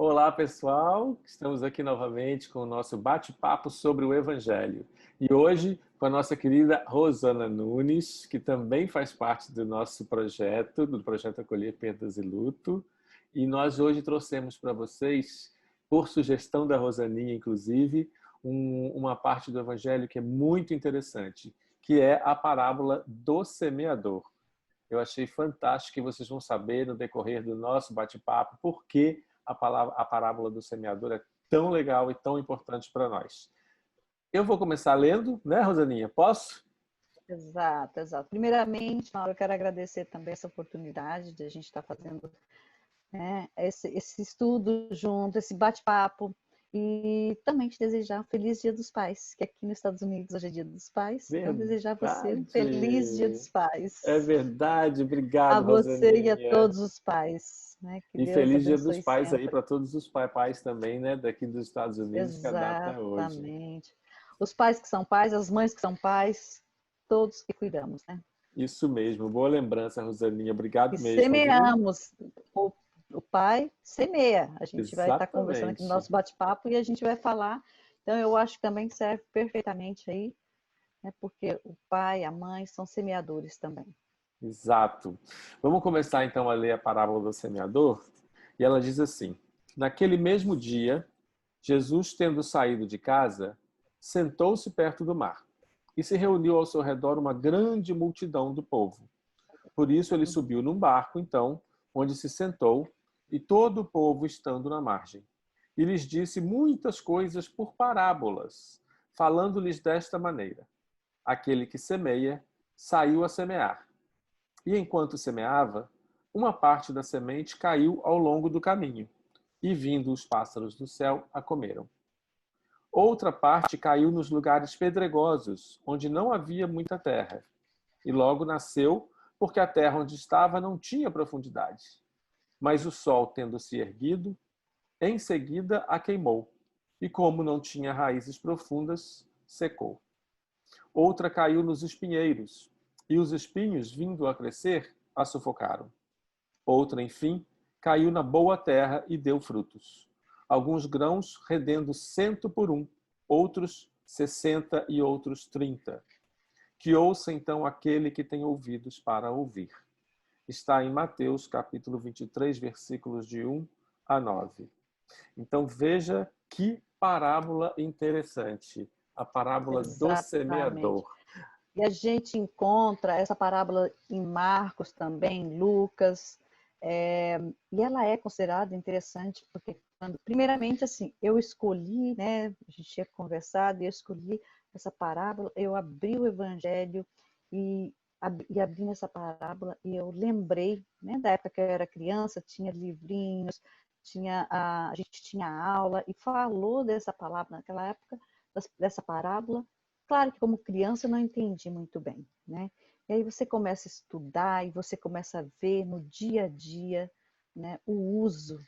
Olá, pessoal! Estamos aqui novamente com o nosso bate-papo sobre o Evangelho. E hoje com a nossa querida Rosana Nunes, que também faz parte do nosso projeto, do projeto Acolher Perdas e Luto. E nós hoje trouxemos para vocês, por sugestão da Rosaninha, inclusive, uma parte do Evangelho que é muito interessante, que é a parábola do semeador. Eu achei fantástico e vocês vão saber no decorrer do nosso bate-papo por que a parábola do semeador é tão legal e tão importante para nós. Eu vou começar lendo, né, Rosaninha? Posso? Exato, exato. Primeiramente, Mauro, eu quero agradecer também essa oportunidade de a gente estar fazendo, né, esse estudo junto, esse bate-papo, e também te desejar um feliz Dia dos Pais, que aqui nos Estados Unidos hoje é Dia dos Pais, então desejar a você um feliz Dia Verdade! dos É Pais, verdade, a obrigado, você e a Rosaninha. todos os pais, né? Que E Deus feliz Dia dos abençoe Pais aí sempre. para todos os pais também, né, daqui dos Estados Unidos, que a data é hoje. Exatamente. Os pais que são pais, as mães que são pais, todos que cuidamos, né? Isso mesmo, boa lembrança, Rosaninha. E Obrigado mesmo, viu? semeamos. O pai semeia. A gente vai estar conversando aqui no Exatamente. nosso bate-papo e a gente vai falar. Então, eu acho que também serve perfeitamente aí, né? Porque o pai, a mãe são semeadores também. Exato. Vamos começar então a ler a parábola do semeador? E ela diz assim: Naquele mesmo dia, Jesus, tendo saído de casa, sentou-se perto do mar e se reuniu ao seu redor uma grande multidão do povo. Por isso ele subiu num barco, então, onde se sentou, e todo o povo estando na margem. E lhes disse muitas coisas por parábolas, falando-lhes desta maneira: Aquele que semeia saiu a semear. E enquanto semeava, uma parte da semente caiu ao longo do caminho, e vindo os pássaros do céu, a comeram. Outra parte caiu nos lugares pedregosos, onde não havia muita terra, e logo nasceu, porque a terra onde estava não tinha profundidade. Mas o sol, tendo se erguido, em seguida a queimou, e como não tinha raízes profundas, secou. Outra caiu nos espinheiros, e os espinhos, vindo a crescer, a sufocaram. Outra, enfim, caiu na boa terra e deu frutos. Alguns grãos rendendo 100 por um, outros 60 e outros 30. Que ouça então aquele que tem ouvidos para ouvir. Está em Mateus capítulo 23, versículos de 1 a 9. Então veja que parábola interessante. A parábola do Exatamente. semeador. E a gente encontra essa parábola em Marcos também, Lucas, e ela é considerada interessante porque, primeiramente, assim, eu escolhi, né, a gente tinha conversado, e eu escolhi essa parábola, eu abri o Evangelho e, abri essa parábola e eu lembrei, né, da época que eu era criança, tinha livrinhos, a gente tinha aula e falou dessa palavra naquela época, dessa parábola. Claro que como criança eu não entendi muito bem, né? E aí você começa a estudar e você começa a ver no dia a dia, né, o uso,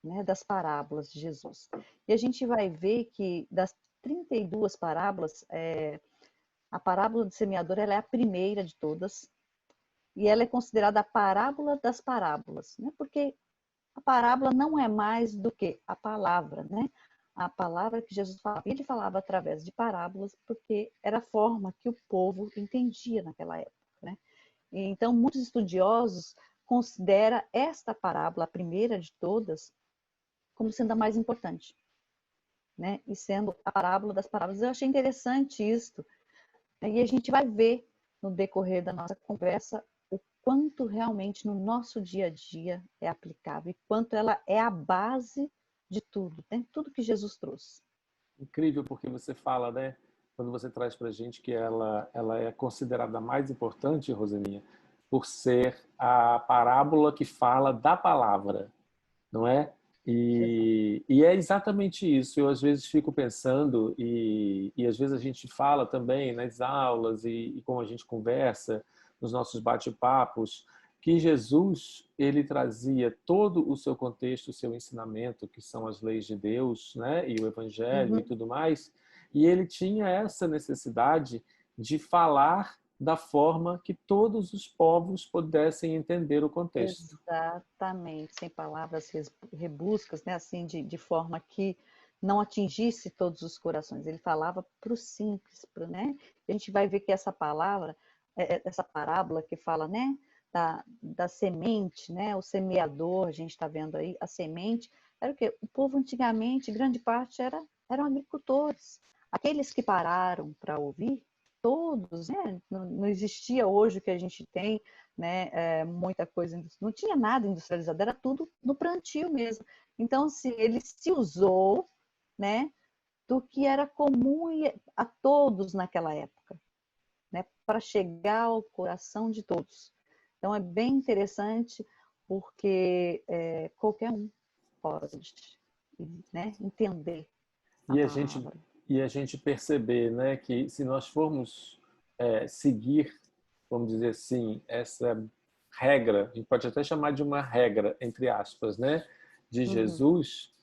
né, das parábolas de Jesus. E a gente vai ver que das 32 parábolas, a parábola do semeador ela é a primeira de todas e ela é considerada a parábola das parábolas, né? Porque a parábola não é mais do que a palavra, né? A palavra que Jesus falava. Ele falava através de parábolas porque era a forma que o povo entendia naquela época, né? Então, muitos estudiosos consideram esta parábola, a primeira de todas, como sendo a mais importante, né? E sendo a parábola das parábolas. Eu achei interessante isso. E a gente vai ver no decorrer da nossa conversa o quanto realmente no nosso dia a dia é aplicável e quanto ela é a base de tudo, né? Tudo que Jesus trouxe. Incrível porque você fala, né? Quando você traz para a gente que ela é considerada a mais importante, Rosaninha, por ser a parábola que fala da palavra, não é? E é exatamente isso. Eu às vezes fico pensando, e às vezes a gente fala também nas aulas e como a gente conversa, nos nossos bate-papos, que Jesus ele trazia todo o seu contexto, o seu ensinamento, que são as leis de Deus, né, e o Evangelho e Uhum. tudo mais, e ele tinha essa necessidade de falar da forma que todos os povos pudessem entender o contexto. Exatamente, sem palavras rebuscas, né? Assim, de forma que não atingisse todos os corações. Ele falava para o simples, né? A gente vai ver que essa palavra, essa parábola que fala, né? Da semente, né? O semeador, a gente está vendo aí, a semente, era o quê? O povo antigamente, grande parte, eram agricultores. Aqueles que pararam para ouvir, todos, né? Não existia hoje o que a gente tem, né? Muita coisa, não tinha nada industrializado, era tudo no plantio mesmo. Então, ele se usou, né? Do que era comum a todos naquela época, né? Para chegar ao coração de todos. Então, é bem interessante porque qualquer um pode, né? Entender a E a gente, palavra. e a gente perceber, né, que se nós formos seguir, vamos dizer assim, essa regra, a gente pode até chamar de uma regra, entre aspas, né, de Uhum. Jesus,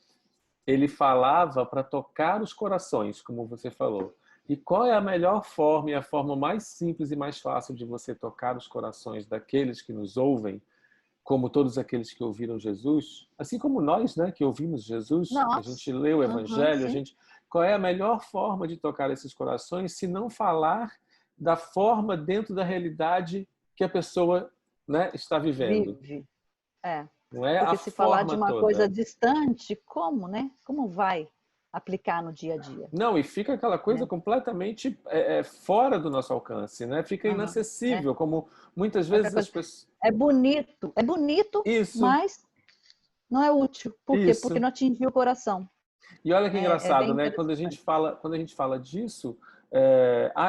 ele falava para tocar os corações, como você falou. E qual é a melhor forma e a forma mais simples e mais fácil de você tocar os corações daqueles que nos ouvem, como todos aqueles que ouviram Jesus, assim como nós, né, que ouvimos Jesus, a Nossa, gente lê o uhum, Evangelho, sim. qual é a melhor forma de tocar esses corações se não falar da forma dentro da realidade que a pessoa, né, está vivendo? Vive. É. Não é a Porque se falar de forma uma coisa toda. distante, como, né? Como vai aplicar no dia a dia? Não, e fica aquela coisa Né? completamente fora do nosso alcance, né? Fica Uhum. É. inacessível, como muitas Aquela vezes as coisa. pessoas. É bonito, Isso, mas não é útil. Por quê? Porque isso. não atingiu o coração. E olha que É bem engraçado, né? interessante. Quando a gente fala disso,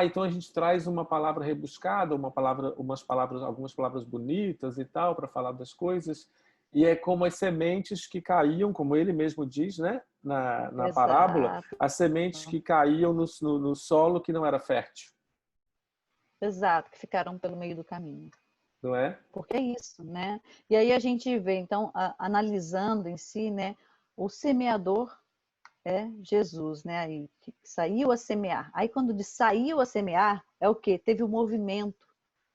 então a gente traz uma palavra rebuscada, algumas palavras bonitas e tal para falar das coisas, e é como as sementes que caíam, como ele mesmo diz, né? Na parábola, Exato. as sementes que caíam no solo que não era fértil, Exato, que ficaram pelo meio do caminho. não é? Porque é isso, né? E aí a gente vê, então, analisando em si, né? O semeador é Jesus, né? Aí que saiu a semear. Aí quando diz saiu a semear, é o quê? Teve o movimento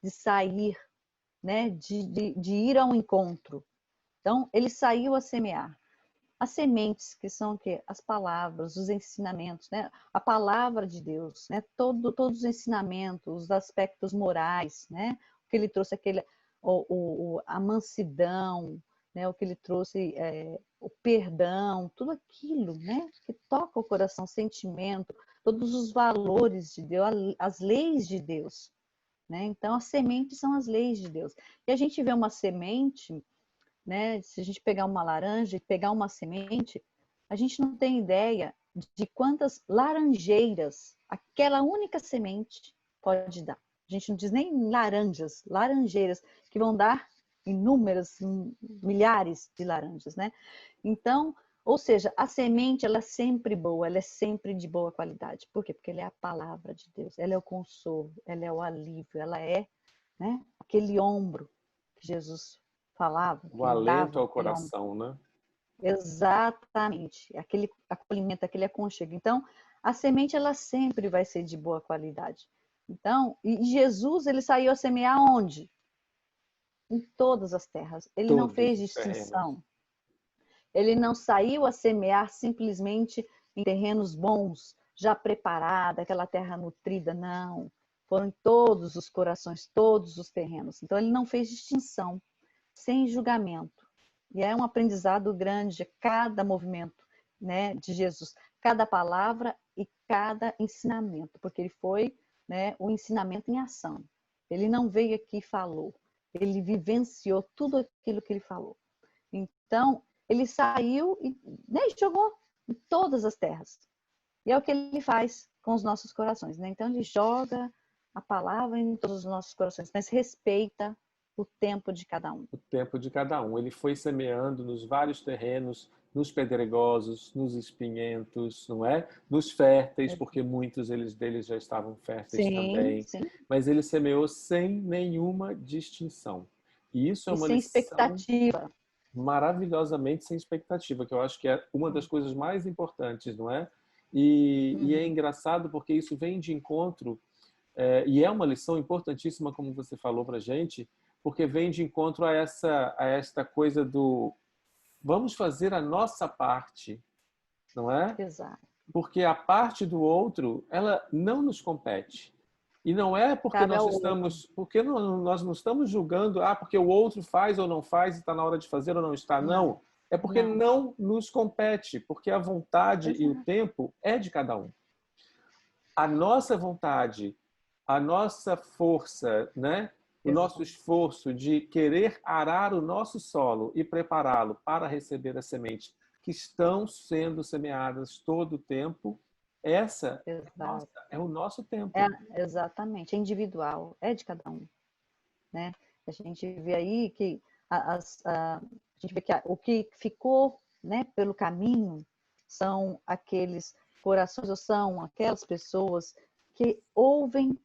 de sair, né? De ir ao encontro. Então, ele saiu a semear. As sementes, que são o quê? As palavras, os ensinamentos, né? A palavra de Deus, né? Todos os ensinamentos, os aspectos morais, né? O que ele trouxe, a mansidão, né? O que ele trouxe, o perdão, tudo aquilo, né? Que toca o coração, sentimento, todos os valores de Deus, as leis de Deus, né? Então, as sementes são as leis de Deus. E a gente vê uma semente, né? Se a gente pegar uma laranja e pegar uma semente, a gente não tem ideia de quantas laranjeiras aquela única semente pode dar. A gente não diz nem laranjas, laranjeiras, que vão dar inúmeras, milhares de laranjas, né? Então, ou seja, a semente ela é sempre boa, ela é sempre de boa qualidade. Por quê? Porque ela é a palavra de Deus, ela é o consolo, ela é o alívio, ela é, né, aquele ombro que Jesus falava, O que ele alento dava, ao aquele ombro. coração, né? Exatamente, aquele acolhimento, aquele aconchego. Então, a semente ela sempre vai ser de boa qualidade. Então, e Jesus ele saiu a semear onde? Em todas as terras. Ele não Todos fez os terrenos. distinção. Ele não saiu a semear simplesmente em terrenos bons, já preparada, aquela terra nutrida, não. Foram em todos os corações, todos os terrenos. Então, ele não fez distinção, sem julgamento. E é um aprendizado grande cada movimento, né, de Jesus, cada palavra e cada ensinamento, porque ele foi, né, o ensinamento em ação. Ele não veio aqui e falou, ele vivenciou tudo aquilo que ele falou. Então, ele saiu e, né, jogou em todas as terras. E é o que ele faz com os nossos corações, né? Então, ele joga a palavra em todos os nossos corações, mas respeita o tempo de cada um. O tempo de cada um. Ele foi semeando nos vários terrenos, nos pedregosos, nos espinhentos, não é? Nos férteis, porque muitos deles já estavam férteis Sim, também. sim. Mas ele semeou sem nenhuma distinção. E isso é E uma sem lição expectativa. maravilhosamente sem expectativa, que eu acho que é uma das Hum. coisas mais importantes, não é? E é Uhum. engraçado porque isso vem de encontro E é uma lição importantíssima, como você falou para a gente, porque vem de encontro a esta coisa do vamos fazer a nossa parte, não é? Exato. Porque a parte do outro, ela não nos compete. E não é porque Cabe nós ao outro. estamos, porque nós não estamos julgando, porque o outro faz ou não faz e está na hora de fazer ou não está. Não, Não. É porque não. não nos compete, porque a vontade e o Exato. tempo é de cada um. A nossa vontade, a nossa força, né? O nosso Exato. esforço de querer arar o nosso solo e prepará-lo para receber as sementes que estão sendo semeadas todo o tempo, essa Exato. é o nosso É, tempo. exatamente, é individual, é de cada um, né? A gente vê aí que a gente vê que o que ficou, né, pelo caminho são aqueles corações, ou são aquelas pessoas que ouvem,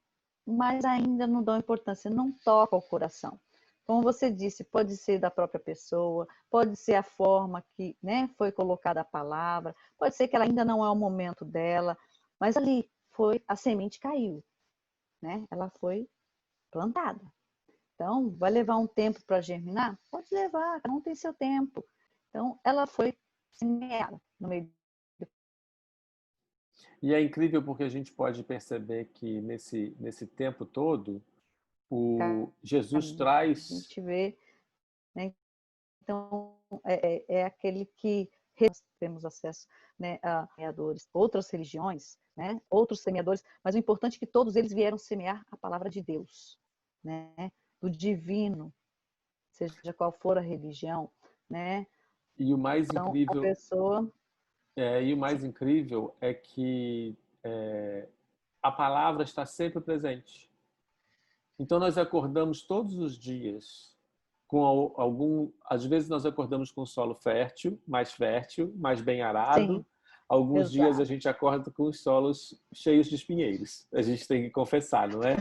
mas ainda não dão importância, não tocam o coração. Como você disse, pode ser da própria pessoa, pode ser a forma que, né, foi colocada a palavra, pode ser que ela ainda não é o momento dela, mas ali foi, a semente caiu, né? Ela foi plantada. Então, vai levar um tempo para germinar? Pode levar, cada um tem seu tempo. Então, ela foi semeada no meio do E é incrível porque a gente pode perceber que nesse tempo todo, o Jesus caminho. A traz. gente vê, né? Então, é aquele que temos acesso, né, a semeadores, outras religiões, né, outros semeadores, mas o importante é que todos eles vieram semear a palavra de Deus, né, do divino, seja qual for a religião, né? E o mais Então, a incrível pessoa... é que é, a palavra está sempre presente. Então nós acordamos todos os dias com algum, às vezes nós acordamos com solo fértil, mais bem Sim, arado. Alguns dias a exato. gente acorda com os solos cheios de espinheiros. A gente tem que confessar, não é?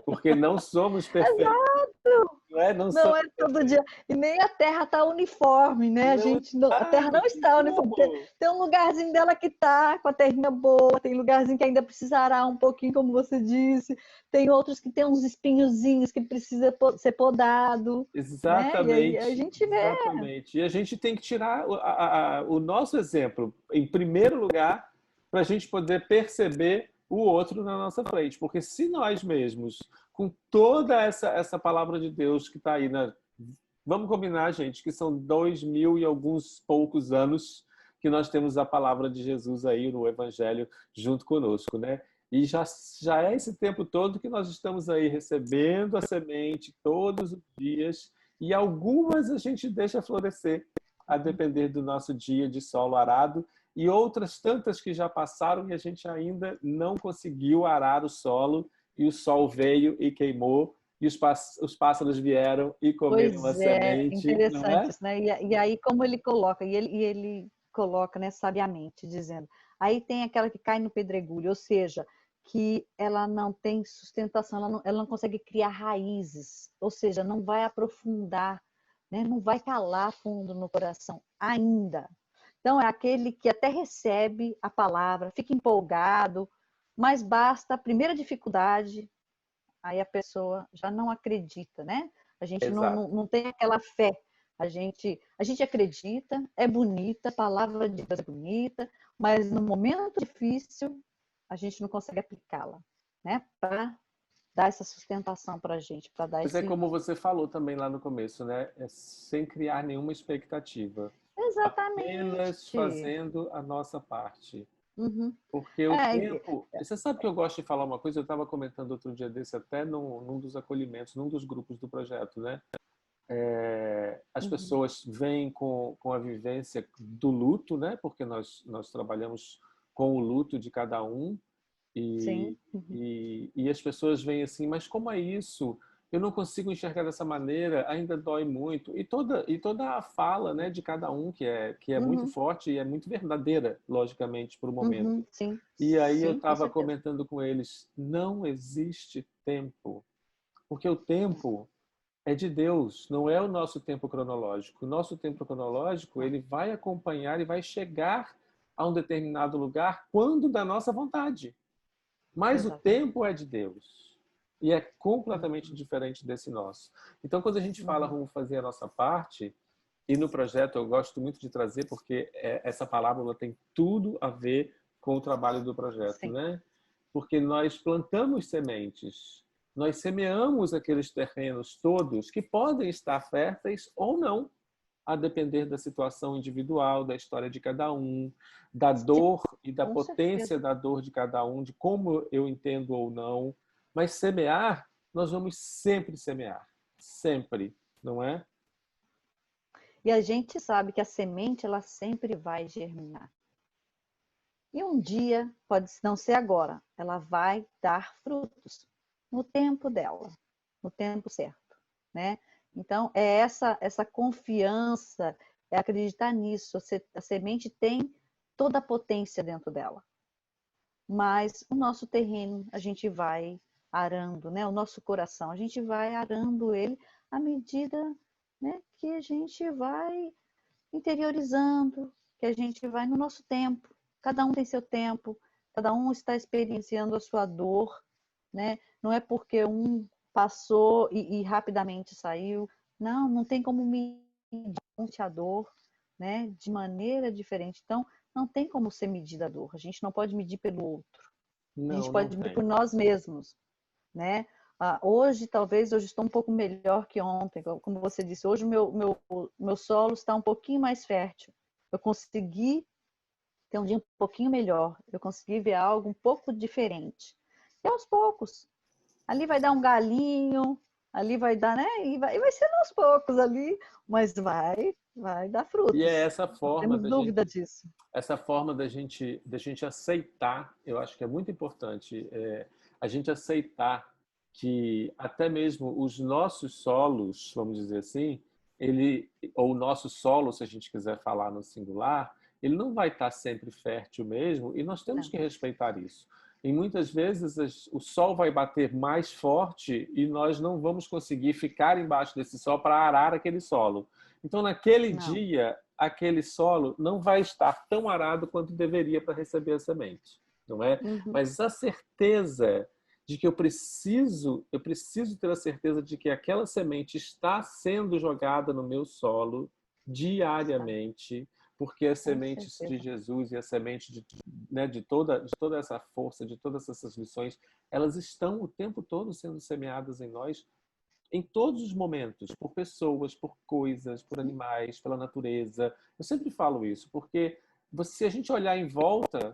Porque não somos perfeitos, Exato! não é? Não Não é somos todo dia. perfeitos. E nem a Terra está uniforme, né? Não A Terra está, não não tem está uniforme. como. Tem um lugarzinho dela que está com a terrinha boa, tem lugarzinho que ainda precisa arar um pouquinho, como você disse. Tem outros que tem uns espinhozinhos que precisa ser podado, né? E aí a Exatamente, gente vê. exatamente. E a gente tem que tirar o nosso exemplo, em primeiro lugar, para a gente poder perceber o outro na nossa frente. Porque se nós mesmos, com toda essa palavra de Deus que está aí, vamos combinar, gente, que são 2000 e alguns poucos anos que nós temos a palavra de Jesus aí no Evangelho junto conosco, né? E já é esse tempo todo que nós estamos aí recebendo a semente todos os dias e algumas a gente deixa florescer a depender do nosso dia de solo arado e outras tantas que já passaram e a gente ainda não conseguiu arar o solo e o sol veio e queimou e os pássaros vieram e comeram a Pois é, semente, não interessante é? isso, né? E aí, como ele coloca, e ele coloca, né, sabiamente, dizendo, aí tem aquela que cai no pedregulho, ou seja, que ela não tem sustentação, ela não consegue criar raízes, ou seja, não vai aprofundar, né? Não vai calar fundo no coração ainda. Então, é aquele que até recebe a palavra, fica empolgado, mas basta a primeira dificuldade, aí a pessoa já não acredita, né? A gente Exato. não tem aquela fé. A gente acredita, é bonita, a palavra de Deus é bonita, mas no momento difícil a gente não consegue aplicá-la, né? Para dar essa sustentação para a gente, para dar Mas é esse. como você falou também lá no começo, né? É sem criar nenhuma expectativa. Apenas Exatamente. fazendo a nossa parte. Uhum. Porque o É, tempo. Você sabe que eu gosto de falar uma coisa? Eu estava comentando outro dia desse, até num dos acolhimentos, num dos grupos do projeto, né? As uhum. pessoas vêm com a vivência do luto, né? Porque nós trabalhamos com o luto de cada um, Sim. e, Uhum. e as pessoas veem assim, mas como é isso? Eu não consigo enxergar dessa maneira, ainda dói muito. E toda a fala, né, de cada um, que é muito Uhum. forte e é muito verdadeira, logicamente, para o momento. Uhum. Sim. E aí eu Sim, com estava certeza. comentando com eles, não existe tempo, porque o tempo é de Deus, não é o nosso tempo cronológico. O nosso tempo cronológico, Não. ele vai acompanhar e vai chegar a um determinado lugar quando da nossa vontade. Mas o Exatamente. tempo é de Deus. E é completamente diferente desse nosso. Então, quando a gente fala Uhum. vamos fazer a nossa parte, e no projeto eu gosto muito de trazer, porque essa parábola tem tudo a ver com o trabalho do projeto, Sim. né? Porque nós plantamos sementes, nós semeamos aqueles terrenos todos que podem estar férteis ou não, a depender da situação individual, da história de cada um, da Sim, dor e da com potência certeza. da dor de cada um, de como eu entendo ou não. Mas semear, nós vamos sempre semear. Sempre, não é? E a gente sabe que a semente, ela sempre vai germinar. E um dia, pode não ser agora, ela vai dar frutos no tempo dela, no tempo certo, né? Então, é essa confiança, é acreditar nisso. A semente tem toda a potência dentro dela. Mas o nosso terreno, a gente vai arando, né? O nosso coração, a gente vai arando ele à medida, né, que a gente vai interiorizando, que a gente vai no nosso tempo. Cada um tem seu tempo, cada um está experienciando a sua dor, né? Não é porque um passou e rapidamente saiu. Não, não tem como medir a dor, né? De maneira diferente. Então, não tem como ser medida a dor. A gente não pode medir pelo outro. A gente Não, não pode medir por tem. nós mesmos, né? Hoje, talvez, hoje estou um pouco melhor que ontem, como você disse. Hoje meu solo está um pouquinho mais fértil. Eu consegui ter um dia um pouquinho melhor. Eu consegui ver algo um pouco diferente. E aos poucos. Ali vai dar um galinho, ali vai dar, né? E vai ser aos poucos ali, mas vai dar E é frutos. essa Não forma temos da gente, dúvida disso. essa forma da gente aceitar, eu acho que é muito importante, a gente aceitar que até mesmo os nossos solos, vamos dizer assim, ele, ou o nosso solo, se a gente quiser falar no singular, ele não vai estar sempre fértil mesmo, e nós temos Não, que respeitar isso. E muitas vezes o sol vai bater mais forte e nós não vamos conseguir ficar embaixo desse sol para arar aquele solo. Então, naquele não. dia, aquele solo não vai estar tão arado quanto deveria para receber a semente, não é? Uhum. Mas a certeza de que eu preciso ter a certeza de que aquela semente está sendo jogada no meu solo Está, diariamente, porque as com sementes de certeza. Jesus e a semente né, de toda essa força, de todas essas lições, elas estão o tempo todo sendo semeadas em nós em todos os momentos, por pessoas, por coisas, por animais, pela natureza. Eu sempre falo isso, porque se a gente olhar em volta,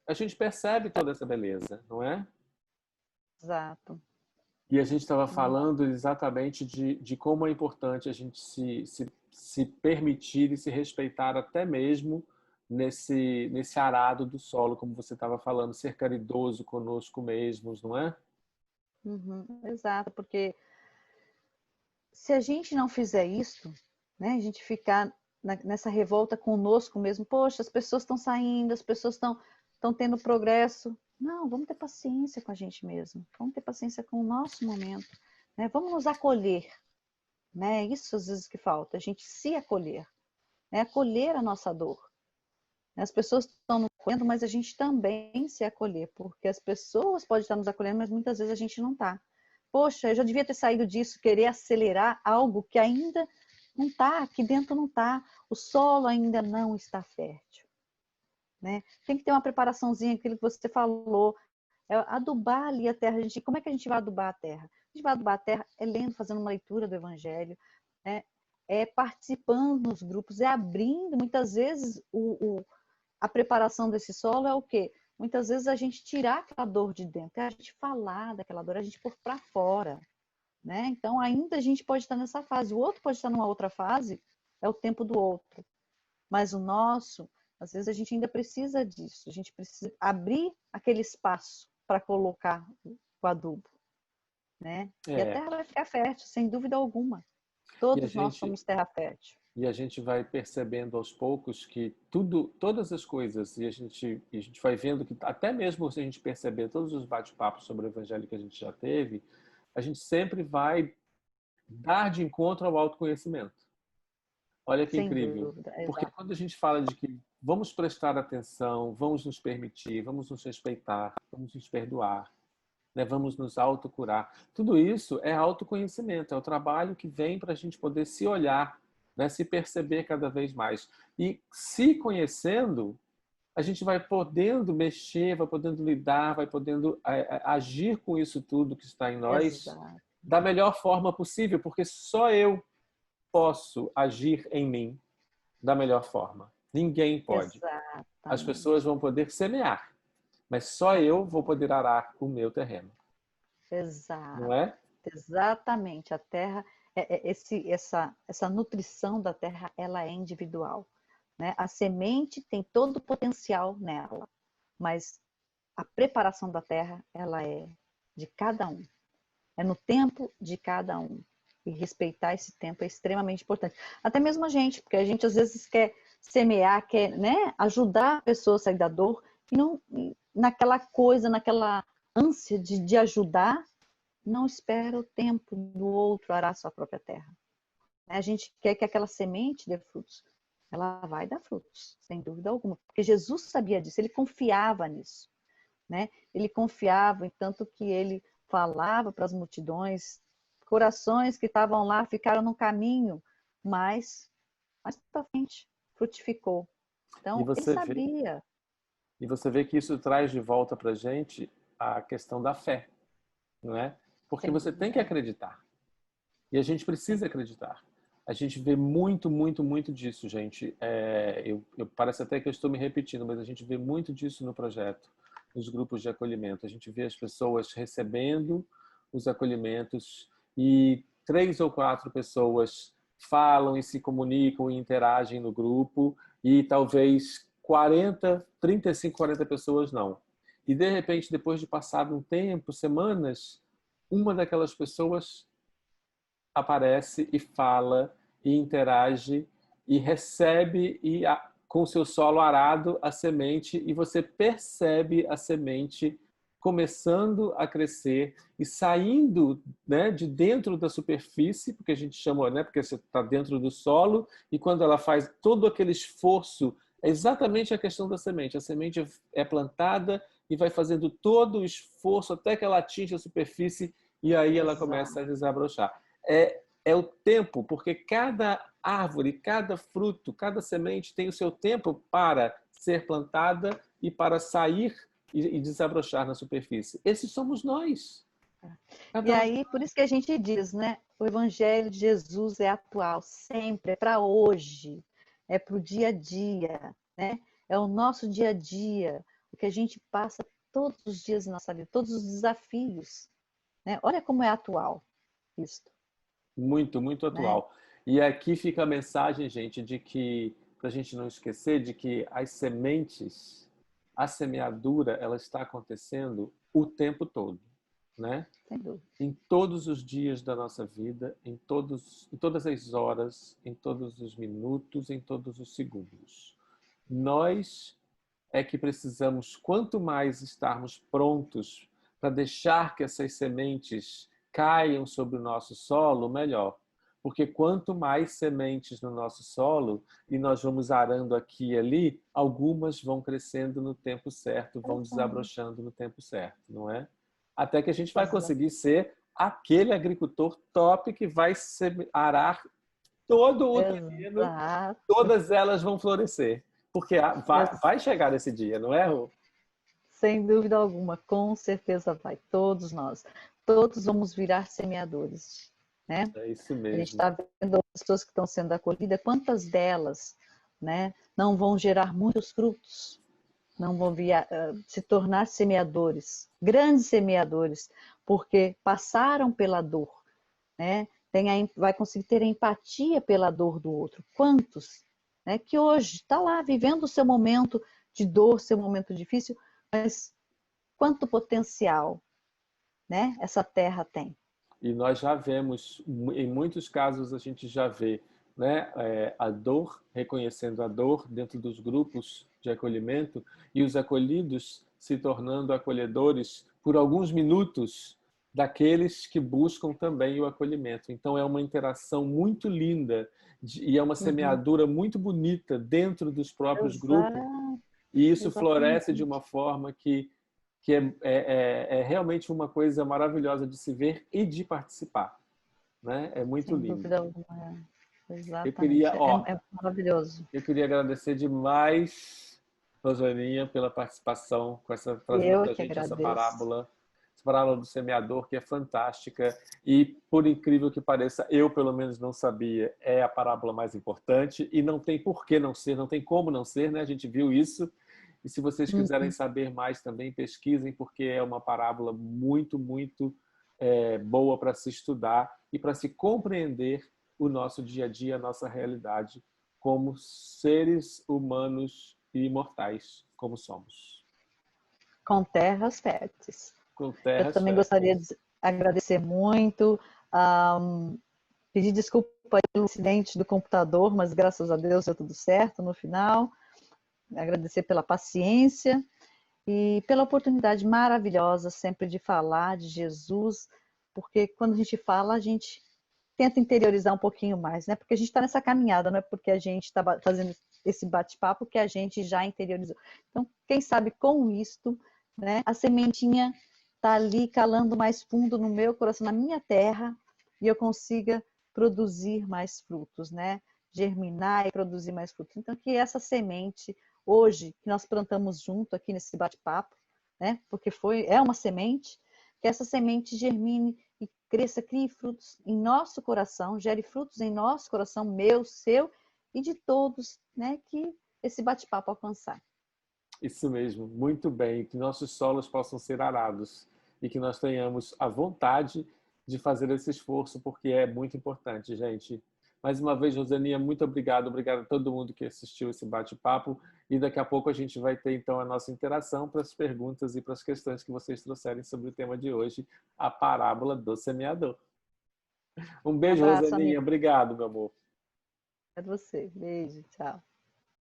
a gente percebe toda essa beleza, não é? Exato. E a gente estava Hum. falando exatamente de como é importante a gente se permitir e se respeitar até mesmo nesse arado do solo, como você estava falando, ser caridoso conosco mesmos, não é? Uhum, exato, porque se a gente não fizer isso, né, a gente ficar nessa revolta conosco mesmo, poxa, as pessoas estão saindo, as pessoas estão tendo progresso. Não, vamos ter paciência com a gente mesmo, vamos ter paciência com o nosso momento, né? Vamos nos acolher, né? Isso às vezes que falta, a gente se acolher, né? Acolher a nossa dor. As pessoas estão nos acolhendo, mas a gente também se acolher, porque as pessoas podem estar nos acolhendo, mas muitas vezes a gente não está. Poxa, eu já devia ter saído disso, querer acelerar algo que ainda não está, aqui dentro não está. O solo ainda não está fértil, né? Tem que ter uma preparaçãozinha, aquilo que você falou, adubar ali a terra. Como é que a gente vai adubar a terra? A gente vai adubar a terra lendo, fazendo uma leitura do Evangelho, né? Participando nos grupos, abrindo. Muitas vezes a preparação desse solo é o quê? Muitas vezes a gente tirar aquela dor de dentro, a gente falar daquela dor, a gente pôr para fora, né? Então ainda a gente pode estar nessa fase, o outro pode estar numa outra fase, é o tempo do outro. Mas o nosso, às vezes a gente ainda precisa disso, a gente precisa abrir aquele espaço para colocar o adubo, né? E a É. terra vai ficar fértil, sem dúvida alguma. E a Todos nós gente, somos terra fértil. E a gente vai percebendo aos poucos que todas as coisas, e a gente vai vendo que até mesmo se a gente perceber todos os bate-papos sobre o evangelho que a gente já teve, a gente sempre vai dar de encontro ao autoconhecimento. Olha que Sem incrível. dúvida, Porque exato. quando a gente fala de que vamos prestar atenção, vamos nos permitir, vamos nos respeitar, vamos nos perdoar, né? Vamos nos autocurar. Tudo isso é autoconhecimento, é o trabalho que vem para a gente poder se olhar, né? Se perceber cada vez mais. E se conhecendo, a gente vai podendo mexer, vai podendo lidar, vai podendo agir com isso tudo que está em nós Exato, da melhor forma possível, porque só eu posso agir em mim da melhor forma. Ninguém pode. As pessoas exatamente. vão poder semear, mas só eu vou poder arar o meu terreno, não Exato, é? exatamente. A terra, essa nutrição da terra, ela é individual, né? A semente tem todo o potencial nela, mas a preparação da terra, ela é de cada um. É no tempo de cada um. E respeitar esse tempo é extremamente importante. Até mesmo a gente, porque a gente às vezes quer semear, quer, né, ajudar a pessoa a sair da dor, e não naquela coisa, naquela ânsia de ajudar, não espera o tempo do outro arar sua própria terra. A gente quer que aquela semente dê frutos. Ela vai dar frutos, sem dúvida alguma. Porque Jesus sabia disso, ele confiava nisso, né? Ele confiava em tanto que ele falava para as multidões, corações que estavam lá ficaram no caminho, mas mais para frente frutificou. E Então, ele você vê, sabia. e você vê que isso traz de volta para a gente a questão da fé, não é? Porque Sem você tem que dúvida. acreditar. E a gente precisa acreditar. A gente vê muito, muito, muito disso, gente. Parece até que eu estou me repetindo, mas a gente vê muito disso no projeto, nos grupos de acolhimento. A gente vê as pessoas recebendo os acolhimentos e 3 ou 4 pessoas falam e se comunicam e interagem no grupo e talvez 40, 35, 40 pessoas não. E de repente, depois de passado um tempo, semanas, uma daquelas pessoas aparece e fala e interage e recebe com o seu solo arado a semente e você percebe a semente começando a crescer e saindo, né, de dentro da superfície, porque a gente chama, né, porque você está dentro do solo e quando ela faz todo aquele esforço, é exatamente a questão da semente. A semente é plantada e vai fazendo todo o esforço até que ela atinja a superfície e aí ela começa a Exato. desabrochar. É o tempo, porque cada árvore, cada fruto, cada semente tem o seu tempo para ser plantada e para sair e desabrochar na superfície. Esses somos nós. E Cada um. aí, por isso que a gente diz, né? O Evangelho de Jesus é atual, sempre, é para hoje, é para o dia a dia, né? É o nosso dia a dia, o que a gente passa todos os dias na nossa vida, todos os desafios, né? Olha como é atual isso, Muito, muito né? atual. E aqui fica a mensagem, gente, de que, para a gente não esquecer, de que as sementes, a semeadura, ela está acontecendo o tempo todo, né? Sem dúvida. Em todos os dias da nossa vida, em todas as horas, em todos os minutos, em todos os segundos. Nós é que precisamos, quanto mais estarmos prontos para deixar que essas sementes caiam sobre o nosso solo, melhor. Porque quanto mais sementes no nosso solo, e nós vamos arando aqui e ali, algumas vão crescendo no tempo certo, vão Exato. desabrochando no tempo certo, não é? Até que a gente vai Exato. conseguir ser aquele agricultor top que vai arar todo o terreno, Exato. todas elas vão florescer. Porque vai chegar esse dia, não é, Rô? Sem dúvida alguma, com certeza vai. Todos nós. Todos vamos virar semeadores, né? É isso A gente mesmo. está vendo as pessoas que estão sendo acolhidas, quantas delas, né, não vão gerar muitos frutos, não vão se tornar semeadores, grandes semeadores, porque passaram pela dor, né? Vai conseguir ter empatia pela dor do outro. Quantos, né, que hoje está lá vivendo o seu momento de dor, seu momento difícil, mas quanto potencial, né, essa terra tem. E nós já vemos, em muitos casos a gente já vê, né, a dor, reconhecendo a dor dentro dos grupos de acolhimento e os acolhidos se tornando acolhedores por alguns minutos, daqueles que buscam também o acolhimento. Então, é uma interação muito linda e é uma Uhum. semeadura muito bonita dentro dos próprios grupos. Exato, E isso floresce de exatamente. uma forma que é realmente uma coisa maravilhosa de se ver e de participar, né? É muito Sem lindo. dúvida alguma. Eu queria, Exatamente. ó, É maravilhoso. eu queria agradecer demais, Rosaninha, pela participação com trazendo Eu para a que gente agradeço. essa parábola do semeador, que é fantástica. E, por incrível que pareça, eu, pelo menos, não sabia, é a parábola mais importante e não tem por que não ser, não tem como não ser, né? A gente viu isso. E se vocês quiserem Uhum. saber mais também, pesquisem, porque é uma parábola muito, muito boa para se estudar e para se compreender o nosso dia a dia, a nossa realidade como seres humanos e imortais, como somos. Com terras férteis. Com Eu terras também gostaria férteis. de agradecer muito, pedir desculpa pelo incidente do computador, mas graças a Deus deu tudo certo no final. Agradecer pela paciência e pela oportunidade maravilhosa sempre de falar de Jesus, porque quando a gente fala, a gente tenta interiorizar um pouquinho mais, né? Porque a gente está nessa caminhada, não é porque a gente está fazendo esse bate-papo que a gente já interiorizou. Então, quem sabe com isto, né, a sementinha está ali calando mais fundo no meu coração, na minha terra, e eu consiga produzir mais frutos, né? Germinar e produzir mais frutos. Então, que essa semente, hoje, que nós plantamos junto aqui nesse bate-papo, né? Porque é uma semente, que essa semente germine e cresça, crie frutos em nosso coração, gere frutos em nosso coração, meu, seu e de todos, né, que esse bate-papo alcançar. Isso mesmo, muito bem. Que nossos solos possam ser arados e que nós tenhamos a vontade de fazer esse esforço, porque é muito importante, gente. Mais uma vez, Rosaninha, muito obrigado. Obrigado a todo mundo que assistiu esse bate-papo. E daqui a pouco a gente vai ter, então, a nossa interação para as perguntas e para as questões que vocês trouxerem sobre o tema de hoje, a parábola do semeador. Um Um beijo, abraço, Rosaninha. amigo. Obrigado, meu amor. É você. Beijo, tchau.